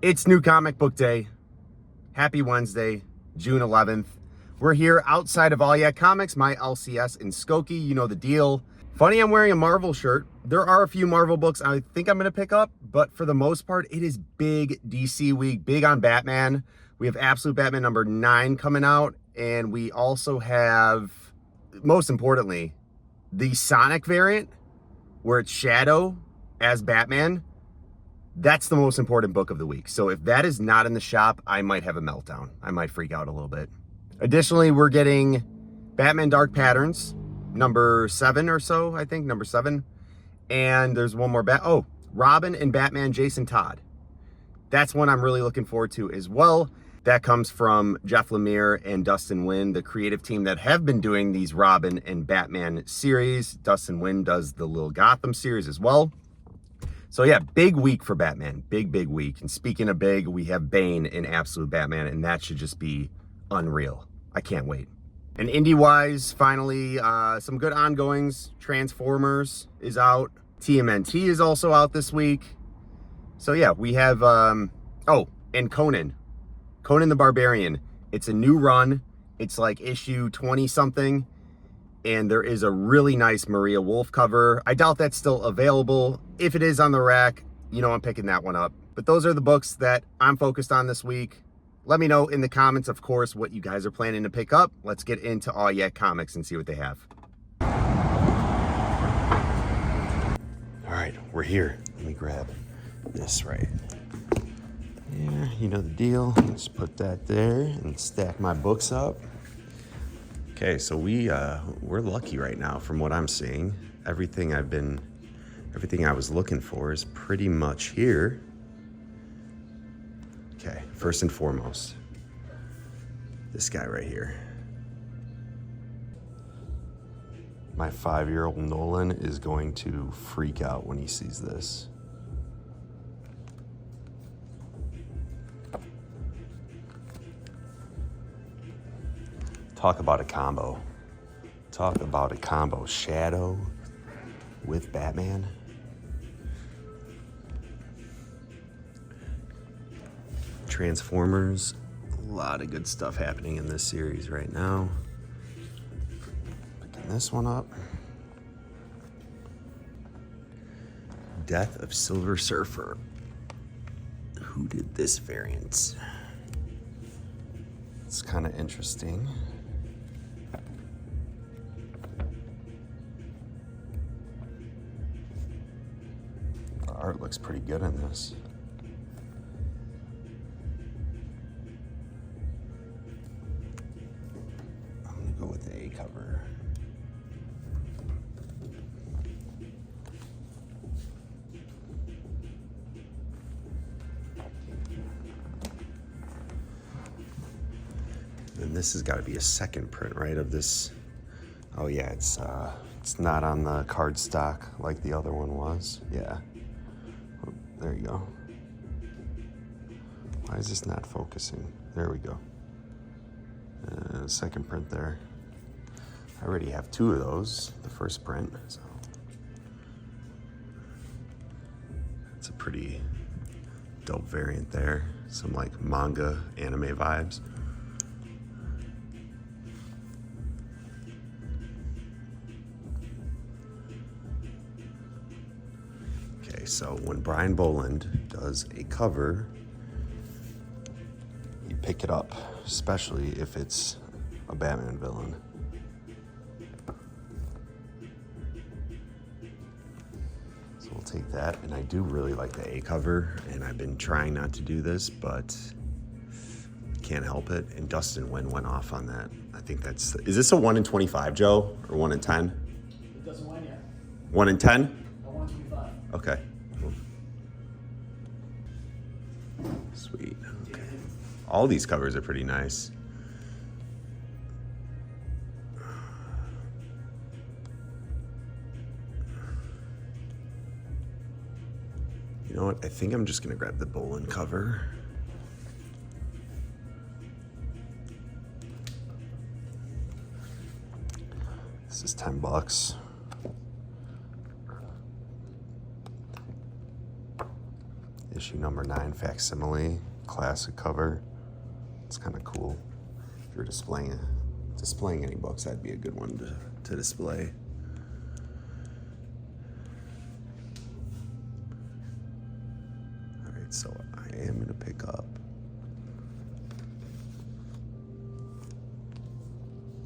It's New Comic Book Day. Happy Wednesday, June 11th. We're here outside of All Yet Comics, my LCS in Skokie. You know the deal. Funny, I'm wearing a Marvel shirt. There are a few Marvel books I think I'm going to pick up, but for the most part, it is big DC week, big on Batman. We have Absolute Batman number 9 coming out, and we also have, most importantly, the Sonic variant, where it's Shadow as Batman. That's the most important book of the week. So if that is not in the shop, I might have a meltdown. I might freak out a little bit. Additionally, we're getting Batman Dark Patterns, number 7 or so, I think, number 7. And there's one more, Robin and Batman Jason Todd. That's one I'm really looking forward to as well. That comes from Jeff Lemire and Dustin Nguyen, the creative team that have been doing these Robin and Batman series. Dustin Nguyen does the Little Gotham series as well. So yeah, big week for Batman. Big week. And speaking of big, we have Bane in Absolute Batman, and that should just be unreal. I can't wait. And indie-wise, finally, some good ongoings. Transformers is out. TMNT is also out this week. So yeah, we have, and Conan. Conan the Barbarian. It's a new run. It's like issue 20-something. And there is a really nice Maria Wolf cover. I doubt that's still available. If it is on the rack, you know I'm picking that one up. But those are the books that I'm focused on this week. Let me know in the comments, of course, what you guys are planning to pick up. Let's get into All Yet Comics and see what they have. All right, we're here. Let me grab this right. Yeah, you know the deal. Let's put that there and stack my books up. Okay, so we're lucky right now from what I'm seeing. Everything I was looking for is pretty much here. Okay, first and foremost, this guy right here. My 5-year-old Nolan is going to freak out when he sees this. Talk about a combo. Talk about a combo. Shadow with Batman. Transformers. A lot of good stuff happening in this series right now. Picking this one up. Death of Silver Surfer. Who did this variant? It's kind of interesting. Art looks pretty good in this. I'm gonna go with the A cover. And this has got to be a second print, right, of this. Oh yeah, it's not on the cardstock like the other one was. Yeah. There you go. Why is this not focusing? There we go. Second print there. I already have 2 of those, the first print. So it's a pretty dope variant there. Some like manga, anime vibes. So when Brian Boland does a cover, you pick it up, especially if it's a Batman villain. So we'll take that, and I do really like the A cover, and I've been trying not to do this, but can't help it. And Dustin Nguyen went off on that. I think that's, is this a 1 in 25, Joe, or 1 in 10? It doesn't win yet. 1 in 10? A 1 in 25. Okay. Sweet. Okay. All these covers are pretty nice. You know what? I think I'm just gonna grab the Boland cover. This is $10. Issue number 9, facsimile, classic cover. It's kind of cool. If you're displaying any books, that'd be a good one to display. All right, so I am going to pick up.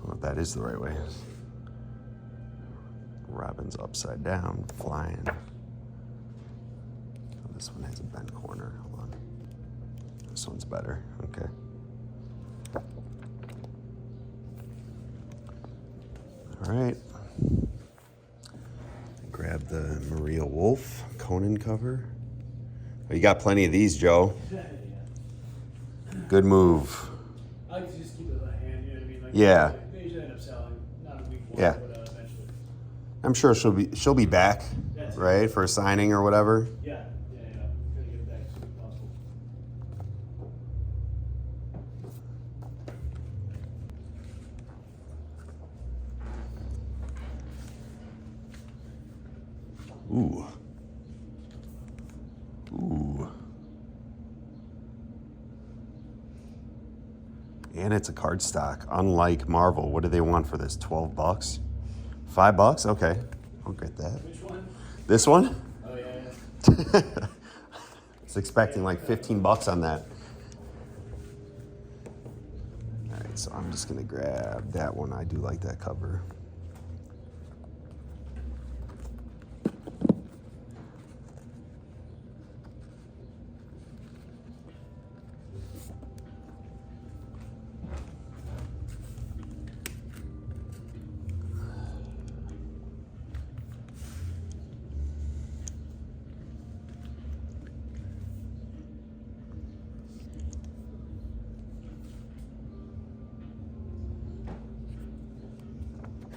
Oh, that is the right way. Robin's upside down, flying. Oh, this one has a bent corner. Hold on. This one's better. Okay. All right. Grab the Maria Wolf Conan cover. Oh, you got plenty of these, Joe. Good move. I like to just keep it in my hand, you know what I mean? Like, Yeah. they usually end up selling, not a week one, Yeah. but eventually. I'm sure she'll be back, That's right, for a signing or whatever. Yeah. Try to get it back as soon as possible. Ooh. Ooh. And it's a card stock. Unlike Marvel, what do they want for this? $12? $5? Okay. I'll get that. Which one? This one? Oh, yeah. I was expecting like $15 on that. All right, so I'm just gonna grab that one. I do like that cover.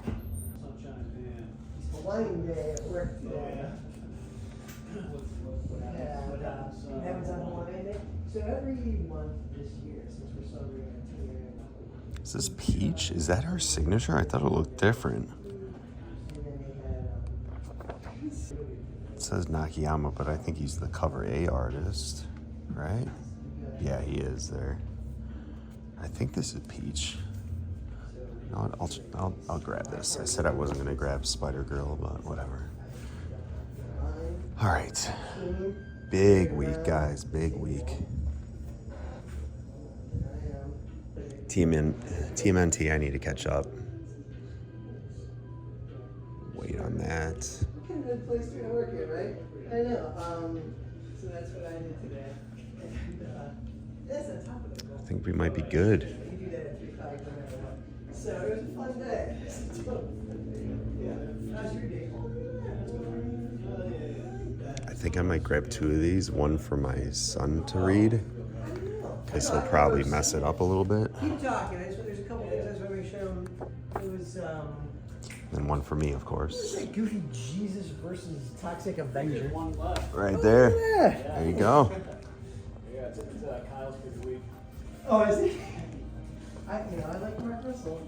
Sunshine, man. Flying day at work Oh, today. yeah. What happens? What happens? Happens on Hawaiian Day. So every month this year, since we're celebrating our 10-year anniversary, Is this Peach? Is that her signature? I thought it looked different. and then they had It says Nakayama, but I think he's the cover A artist, right? Yeah, he is there. I think this is Peach. No, I'll grab this. I said I wasn't gonna grab Spider-Girl, but whatever. All right, big week, guys. Big week. TMNT, I need to catch up. Wait on that. kind of good place to work at, right? I know. So that's what I did today. And that's on top of the goal. I think we might be good. You do that at 3:00 no matter what. So it was a fun day. Yeah. How's your day? I think I might grab 2 of these. One for my son to read, because he'll probably mess it up a little bit. Keep talking. There's a couple things I just want to make sure. It was And one for me, of course. Goofy Jesus versus Toxic Avenger. One left. Right there. Yeah. There you go. Yeah, it's Kyle's pick of the week. Oh, is it? I like Mark Russell.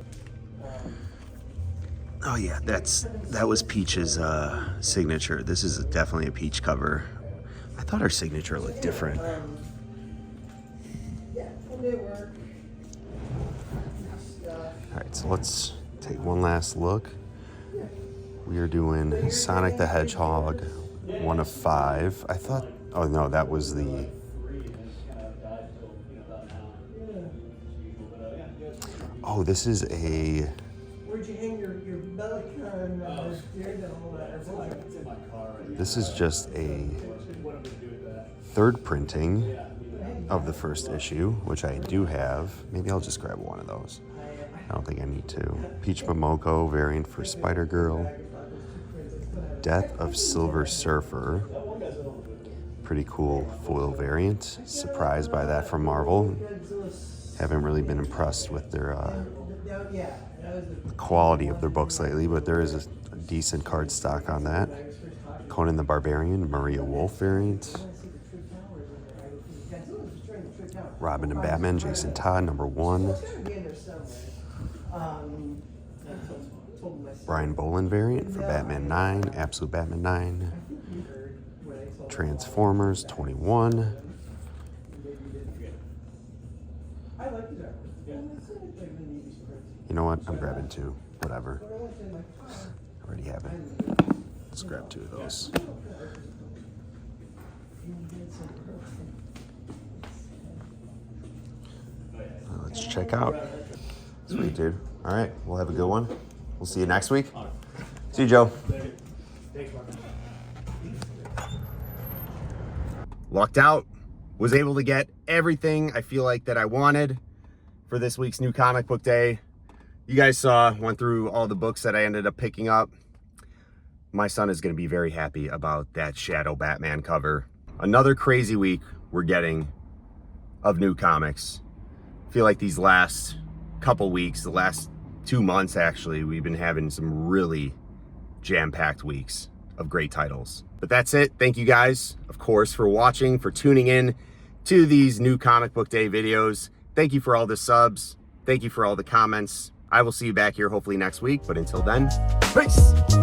Oh yeah, that was Peach's signature. This is definitely a Peach cover. I thought her signature looked different. Yeah, full day work. All right, so let's take one last look. We are doing Sonic the Hedgehog, 1 of 5. I thought, oh no, that was the, 3 and then just kind of died till about an hour. But yeah, good. oh, this is a, Where'd you hang your Bellicon Daredevil Vulture? It's in my car right now. this is just a What I'm gonna do with that? 3rd printing of the first issue, which I do have. Maybe I'll just grab one of those. I don't think I need to. Peach Momoko variant for Spider-Girl. Death of Silver Surfer. Pretty cool foil variant. Surprised by that from Marvel. Haven't really been impressed with their the quality of their books lately, but there is a decent card stock on that. Conan the Barbarian, Maria Wolf variant. Robin and Batman, Jason Todd, #1. Brian Boland variant for Batman 9, Absolute Batman 9. Transformers 21. You know what? I'm grabbing 2. Whatever. I already have it. Let's grab 2 of those. Let's check out. Sweet, dude. All right. We'll have a good one. We'll see you next week. See you, Joe. Lucked out. Was able to get everything I feel like that I wanted for this week's new comic book day. You guys saw, went through all the books that I ended up picking up. My son is going to be very happy about that Shadow Batman cover. Another crazy week we're getting of new comics. I feel like these last couple weeks, the last 2 months actually, we've been having some really jam-packed weeks of great titles. But that's it. Thank you guys, of course, for watching, for tuning in to these new comic book day videos. Thank you for all the subs. Thank you for all the comments. I will see you back here hopefully next week. But until then, peace.